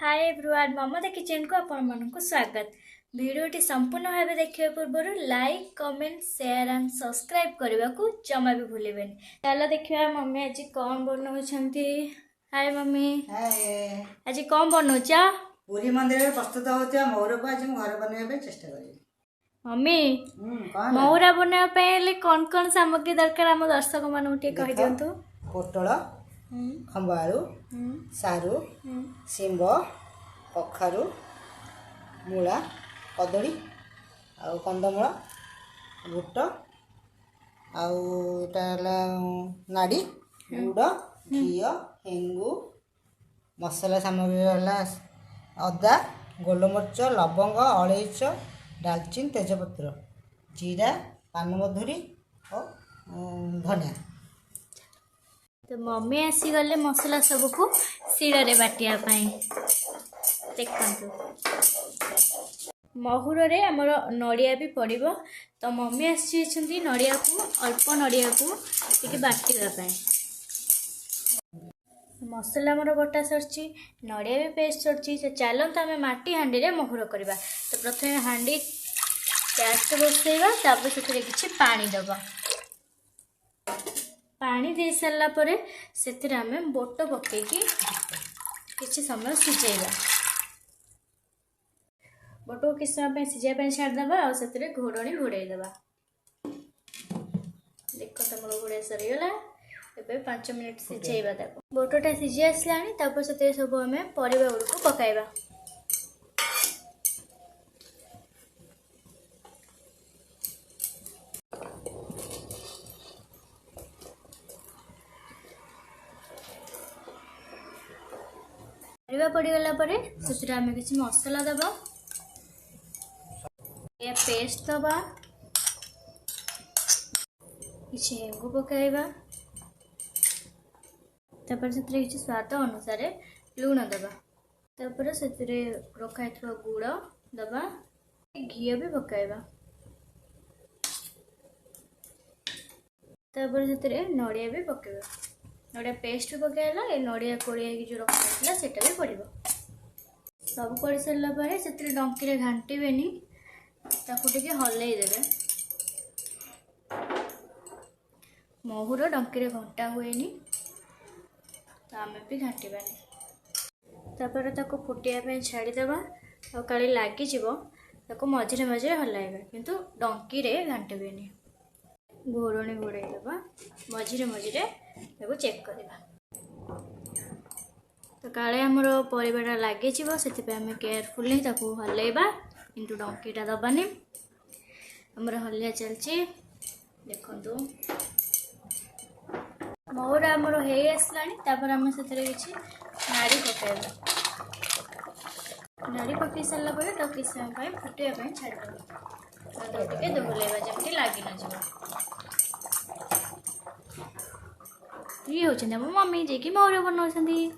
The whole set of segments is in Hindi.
हाय एवरीवन, ममता किचन को आपण मानक स्वागत। वीडियोटी संपूर्ण भाव देखिए पूर्व like comment share and subscribe करने को जमा भी भूलें। चलो देखिए मम्मी आज कौन बनाउछंती। हाय मम्मी। हाय। आज कौन बनाउछ? पूरी मंदिर में प्रस्तुत होता मौरा को आज हम घर बनवाई चेष्टा करी। मम्मी मौरा बनवा पे कौन कौन सामग्री दरकार हम दर्शक मानू टे कहि दियंतु। पोटल, खंबाळू, सारू, शिंब, कखारू, मूला, कदली, आउ कंदमूल, बुट, आउ नाड़ी, गुड़, घी, हेंगु, मसला सामग्री है अदा, गोलमरीच, लवंग, अलैच, दालचीनी, तेजपत्र, जीरा, पानमधुरी और धनिया। तो मम्मी आसी गले मसला सब को शिଳରେ बाटिया पाई। देखंतु महुर रे हमर नड़िया भी पड़िबो। तो मम्मी आसी नड़िया को अल्प नड़िया को टिके बाटिया पाई। मसला हमर बटा सरची, नड़िया भी पेस्ट सरची। से चलत आमे माटी हांडी रे महुर करबा। तो प्रथमे हांडी गैस पे बसैबा, तापर सेथरे किछि पानी दबा। पानी दे सारा पर से आम बोट पकई किसी समय सिझेबा। बोट को किसी समय सिझाई छाड़देबा और से घोड़णी घोड़ेदेबा। देख तुम घोड़े सरीगला। ए 5 मिनट सिझेबा। बोटटा सिझी आसला से सब आम परिबा गुड़ को पकाइबा। पड़गला से आम किसी मसला दबा, या पेस्ट दबा, किसी हेंगु पकाइबा, तापर से किसी स्वाद अनुसार लुण दबा, तापर से रखाई गुड़ दबा, घी भी पकाइबा, तापर से नड़िया भी पकाइबा। नड़िया पेस्ट भी पकाइला, ये नड़िया कोड़िया जो रखा सेटा भी पड़ो। सब कर सारा पर से डंकी घांटेनि, टे हल्लई देवे। महुर डंकी घंटा हुए तो आम भी घाटानी। तापर ताको फुटिया छाड़देवा और काली लगिज मझे मझे हल्लाइबा, किंतु डंकी घांटे घोड़णी घोड़ेदेवा। मझे मझे चेक करवा। तो काले आमर परिवार लगे से केयरफुली हल्लैबा, किंतु डंकीटा दबानी। आमर हलिया चलची। देखंतु महुरा आमर हो आसलानी। आम से नाड़ी पकाइबा। नाड़ी पकई सारा पर किसी समय फुटाई छाड़देबा। टे दोहलेबा जमी लगी न जाए। ये होचंदी हम मम्मी जे कि मौर बनाउछंदी।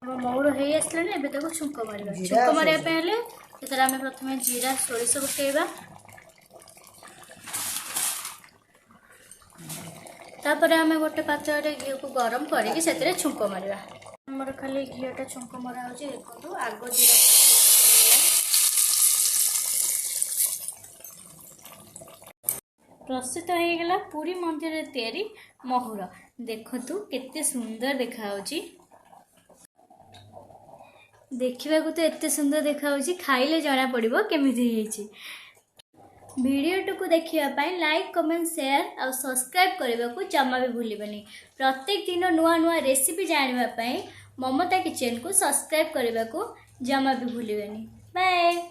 मौर हो आसलानी। एबे ताको छुंक मारिबा। छुंक मारिया पहले सेतरा हम प्रथमे जीरा सोरिष पकाइबा। तापर आम गोटे पात्र घी को गरम करके से छुंक मारिबा। हमर खाली घीटा छुंक मरा होची। देखो आगो जीरा प्रस्तुत हो गला पूरी मंदिर तैयारी महुर। देखतु केते सुंदर देखा देखा तो एते सुंदर देखा खाइले जना पड़ो केमिति होइछि। वीडियो को देखिया लाइक कमेंट शेयर और सब्सक्राइब करने को जमा भी भूलिबनी। प्रत्येक दिन नुआ नुआ रेसिपी जानिबा ममता किचन को सब्सक्राइब करने को जमा भी भूलिबनी। बाय।